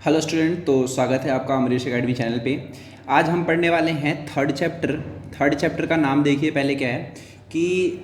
Hello student, तो स्वागत है आपका अमरीश एकेडमी चैनल पे। आज हम पढ़ने वाले हैं थर्ड चैप्टर का नाम देखिए पहले क्या है कि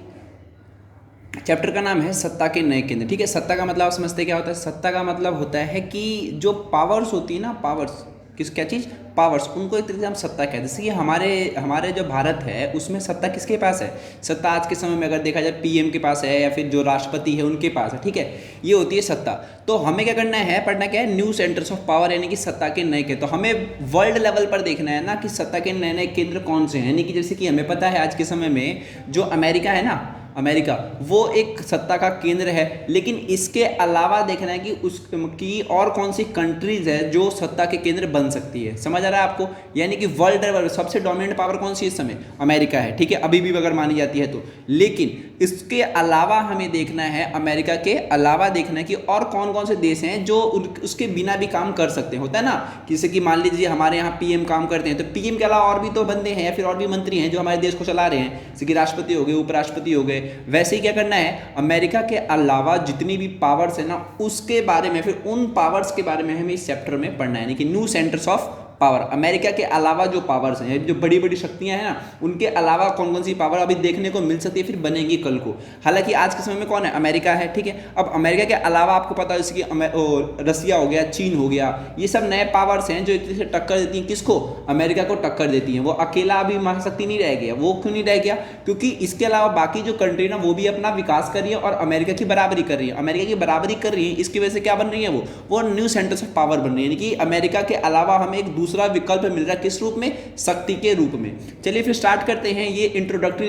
चैप्टर का नाम है सत्ता के नए केंद्र। ठीक है, सत्ता का मतलब आप समझते क्या होता है। सत्ता का मतलब होता है कि जो पावर्स होती है ना, पावर्स क्या चीज़, पावर्स, उनको एक तरीके से हम सत्ता कहते हैं। जैसे कि हमारे हमारे जो भारत है उसमें सत्ता किसके पास है। सत्ता आज के समय में अगर देखा जाए पीएम के पास है या फिर जो राष्ट्रपति है उनके पास है। ठीक है, ये होती है सत्ता। तो हमें क्या करना है, पढ़ना क्या है, न्यू सेंटर्स ऑफ पावर, यानी कि सत्ता के नए केंद्र। तो हमें वर्ल्ड लेवल पर देखना है ना कि सत्ता के नए नए केंद्र कौन से हैं। यानी कि जैसे कि हमें पता है आज के समय में जो अमेरिका है ना, अमेरिका वो एक सत्ता का केंद्र है। लेकिन इसके अलावा देखना है कि उसकी और कौन सी कंट्रीज है जो सत्ता के केंद्र बन सकती है। समझ आ रहा है आपको। यानी कि वर्ल्ड लेवल सबसे डोमिनेंट पावर कौन सी इस समय, अमेरिका है। ठीक है, अभी भी अगर मानी जाती है तो। लेकिन इसके अलावा हमें देखना है, अमेरिका के अलावा देखना है कि और कौन कौन से देश हैं जो उसके बिना भी काम कर सकते हैं। होता है ना, जैसे कि मान लीजिए हमारे यहाँ पीएम काम करते हैं, तो पीएम के अलावा और भी तो बंदे हैं या फिर और भी मंत्री हैं जो हमारे देश को चला रहे हैं, जैसे कि राष्ट्रपति हो गए, उपराष्ट्रपति हो गए। वैसे ही क्या करना है, अमेरिका के अलावा जितनी भी पावर्स है ना उसके बारे में, फिर उन पावर्स के बारे में हमें इस चैप्टर में पढ़ना है। यानी कि new centres of power, America के अलावा जो पावर्स हैं, जो बड़ी बड़ी शक्तियां हैं ना, उनके अलावा कौन कौन सी पावर अभी देखने को मिल सकती है, फिर बनेगी कल को। हालांकि आज के समय में कौन है, अमेरिका है। ठीक है, अब अमेरिका के अलावा आपको पता है जैसे कि रसिया हो गया, चीन हो गया, ये सब नए पावर्स हैं जो एक तरह से टक्कर देती हैं किसको, अमेरिका को टक्कर देती हैं। वो अकेला अभी महाशक्ति नहीं रह गया। वो क्यों नहीं रह गया, क्योंकि इसके अलावा बाकी जो कंट्री ना वो भी अपना विकास कर रही है और अमेरिका की बराबरी कर रही है। अमेरिका की बराबरी कर रही है, इसकी वजह से क्या बन रही है, वो न्यू सेंटर्स ऑफ पावर बन रही है। यानी कि अमेरिका के अलावा हमें एक दूसरा विकल्प मिल रहा है, किस रूप में, शक्ति के रूप में। चलिए फिर स्टार्ट करते हैं। ये इंट्रोडक्टरी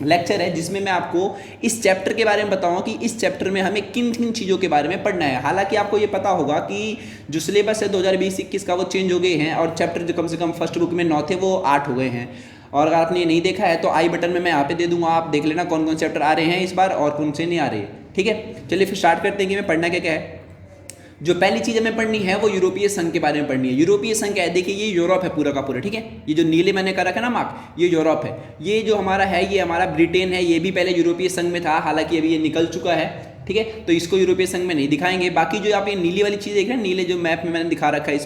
लेक्चर है जिसमें मैं आपको इस चैप्टर के बारे में बताऊंगा कि इस चैप्टर में हमें किन किन चीज़ों के बारे में पढ़ना है। हालांकि आपको ये पता होगा कि जो सिलेबस है 2020-21 का वो चेंज हो गए हैं और चैप्टर जो कम से कम फर्स्ट बुक में 9 थे वो 8 हो गए हैं। और अगर आपने ये नहीं देखा है तो आई बटन में मैं यहाँ पे दे दूंगा, आप देख लेना कौन कौन चैप्टर आ रहे हैं इस बार और कौन से नहीं आ रहे। ठीक है, चलिए फिर स्टार्ट करते हैं कि मैं पढ़ना क्या क्या है। जो पहली चीज़ हमें पढ़नी है वो यूरोपीय संघ के बारे में पढ़नी है। यूरोपीय संघ क्या है, देखिए ये यूरोप है पूरा का पूरा। ठीक है, ये जो नीले मैंने कर रखा है ना मार्क, ये यूरोप है। ये जो हमारा है ये हमारा ब्रिटेन है, ये भी पहले यूरोपीय संघ में था, हालांकि अभी ये निकल चुका है। ठीक है, तो इसको यूरोपीय संघ में नहीं दिखाएंगे। बाकी जो आप ये नीली वाली चीज़ देख रहे हैं, नीले जो मैप में मैंने दिखा रखा है,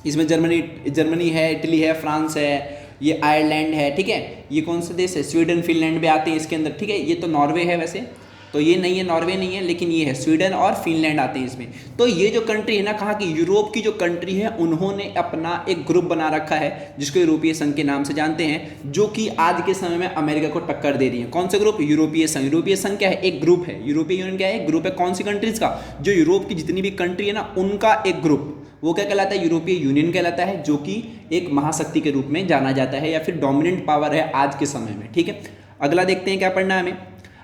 इसमें जर्मनी है, इटली है, फ्रांस है, ये आयरलैंड है। ठीक है, ये कौन से देश है, स्वीडन फिनलैंड भी आते हैं इसके अंदर। ठीक है, ये तो नॉर्वे है, वैसे तो ये नहीं है, नॉर्वे नहीं है, लेकिन ये है स्वीडन और फिनलैंड आते हैं इसमें। तो ये जो कंट्री है ना, कहा कि यूरोप की जो कंट्री है उन्होंने अपना एक ग्रुप बना रखा है जिसको यूरोपीय संघ के नाम से जानते हैं, जो कि आज के समय में अमेरिका को टक्कर दे रही है। कौन सा ग्रुप, यूरोपीय संघ। यूरोपीय संघ क्या है, एक ग्रुप है। यूरोपीय यूनियन क्या है, एक ग्रुप है। कौन सी कंट्रीज का, जो यूरोप की जितनी भी कंट्री है ना उनका एक ग्रुप, वो क्या कहलाता है, यूरोपीय यूनियन कहलाता है, जो कि एक महाशक्ति के रूप में जाना जाता है या फिर डोमिनेंट पावर है आज के समय में। ठीक है, अगला देखते हैं क्या पढ़ना है हमें।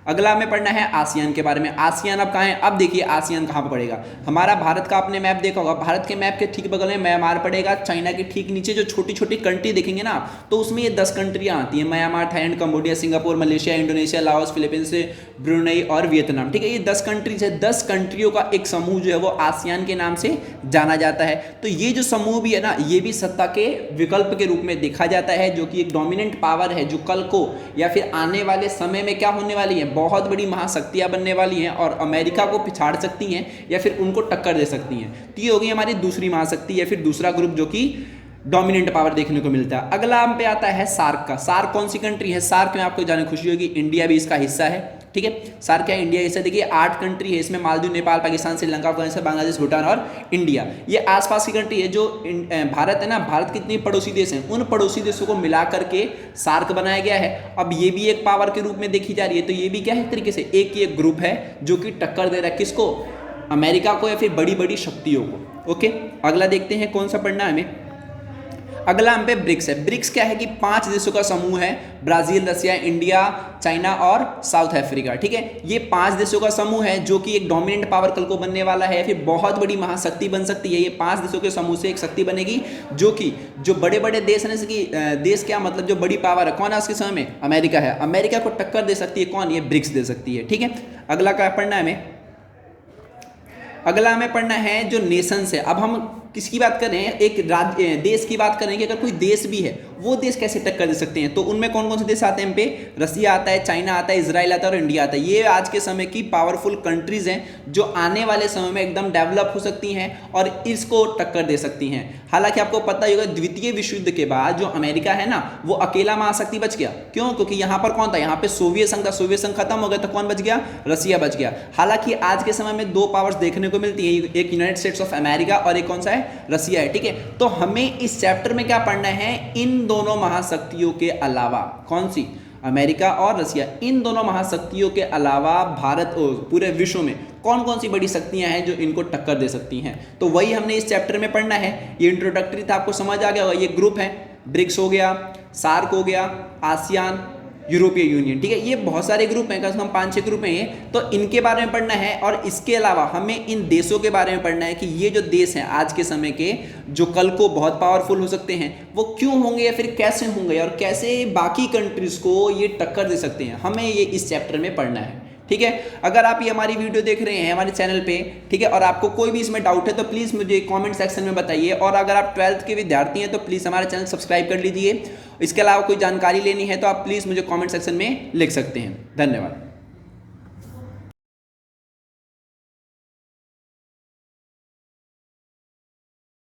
अगला हमें पढ़ना है आसियान के बारे में। आसियान अब कहाँ है, अब देखिए आसियान कहाँ पर पड़ेगा। हमारा भारत का आपने मैप देखा होगा, भारत के मैप के ठीक बगल में म्यांमार पड़ेगा, चाइना के ठीक नीचे जो छोटी छोटी कंट्री देखेंगे ना, तो उसमें ये 10 कंट्रियाँ आती हैं, Myanmar, Thailand, Cambodia, Singapore, Malaysia, Indonesia, Laos, Philippines, Brunei और वियतनाम। ठीक है, ये 10 कंट्रीज है। 10 कंट्रियों का एक समूह जो है वो आसियान के नाम से जाना जाता है। तो ये जो समूह भी है ना, ये भी सत्ता के विकल्प के रूप में देखा जाता है, जो कि एक डोमिनेंट पावर है, जो कल को या फिर आने वाले समय में क्या होने वाली है, बहुत बड़ी महाशक्तियां बनने वाली हैं और अमेरिका को पिछाड़ सकती हैं या फिर उनको टक्कर दे सकती हैं। तो ये होगी हमारी दूसरी महाशक्ति या फिर दूसरा ग्रुप जो कि डोमिनेंट पावर देखने को मिलता है। अगला हम पे आता है सार्क का। सार्क कौन सी कंट्री है, सार्क में आपको जाने खुशी होगी इंडिया भी इसका हिस्सा है। ठीक है, सार्क क्या है, इंडिया हिस्सा। देखिए 8 कंट्री है इसमें, मालदीव, नेपाल, पाकिस्तान, श्रीलंका, अफगानिस्तान, बांग्लादेश, भूटान और इंडिया। ये आसपास की कंट्री है। जो भारत है ना, भारत के कितने पड़ोसी देश हैं, उन पड़ोसी देशों को मिला करके सार्क बनाया गया है। अब ये भी एक पावर के रूप में देखी जा रही है। तो ये भी क्या है, एक तरीके से एक ग्रुप है जो कि टक्कर दे रहा है किसको, अमेरिका को या फिर बड़ी बड़ी शक्तियों को। ओके, अगला देखते हैं कौन सा पढ़ना है हमें। अगला हम पे ब्रिक्स है। ब्रिक्स क्या है कि 5 देशों का समूह है, ब्राजील, रसिया, इंडिया, चाइना और साउथ अफ्रीका। ठीक है, ये 5 देशों का समूह है जो कि एक डोमिनेंट पावर कल को बनने वाला है, फिर बहुत बड़ी महाशक्ति बन सकती है। ये 5 देशों के समूह से एक शक्ति बनेगी, जो कि जो बड़े बड़े देश हैं, जैसे कि देश क्या मतलब जो बड़ी पावर है, कौन है आज के समय में, अमेरिका है। अमेरिका को टक्कर दे सकती है कौन, ये ब्रिक्स दे सकती है। ठीक है, अगला क्या पढ़ना है हमें। अगला हमें पढ़ना है जो नेशंस है। अब हम किसकी बात कर रहे हैं, एक राज्य देश की बात कर रहे हैं कि अगर कोई देश भी है वो देश कैसे टक्कर दे सकते हैं। तो उनमें कौन कौन से देश आते हैं हम पे, रसिया आता है, चाइना आता है, इजराइल आता है और इंडिया आता है। ये आज के समय की पावरफुल कंट्रीज हैं जो आने वाले समय में एकदम डेवलप हो सकती हैं और इसको टक्कर दे सकती हैं। हालांकि आपको पता ही होगा द्वितीय विश्व युद्ध के बाद जो अमेरिका है ना वो अकेला महाशक्ति बच गया। क्यों? क्योंकि यहां पर कौन था, यहां पे सोवियत संघ था, सोवियत संघ खत्म हो गया तो कौन बच गया, रसिया बच गया। हालांकि आज के समय में दो पावर्स देखने को मिलती है, एक यूनाइटेड स्टेट्स ऑफ अमेरिका और एक कौन सा है, रसिया है। ठीक है, तो हमें इस चैप्टर में क्या पढ़ना है, इन दोनों महाशक्तियों के अलावा, कौन सी, अमेरिका और रसिया, इन दोनों महाशक्तियों के अलावा भारत और पूरे विश्व में कौन कौन सी बड़ी शक्तियां हैं जो इनको टक्कर दे सकती हैं। तो वही हमने इस चैप्टर में पढ़ना है। ये इंट्रोडक्टरी था, आपको समझ आ गया होगा। ये ग्रुप है, ब्रिक्स हो गया, सार्क हो गया, आसियान, यूरोपीय यूनियन। ठीक है, ये बहुत सारे ग्रुप हैं, कम से कम 5-6 ग्रुप हैं ये। तो इनके बारे में पढ़ना है और इसके अलावा हमें इन देशों के बारे में पढ़ना है कि ये जो देश हैं आज के समय के, जो कल को बहुत पावरफुल हो सकते हैं, वो क्यों होंगे या फिर कैसे होंगे और कैसे बाकी कंट्रीज को ये टक्कर दे सकते हैं। हमें ये इस चैप्टर में पढ़ना है। ठीक है, अगर आप ये हमारी वीडियो देख रहे हैं हमारे चैनल पे, ठीक है, और आपको कोई भी इसमें डाउट है तो प्लीज़ मुझे कमेंट सेक्शन में बताइए। और अगर आप 12th के विद्यार्थी हैं तो प्लीज़ हमारे चैनल सब्सक्राइब कर लीजिए। इसके अलावा कोई जानकारी लेनी है तो आप प्लीज़ मुझे कमेंट सेक्शन में लिख सकते हैं। धन्यवाद।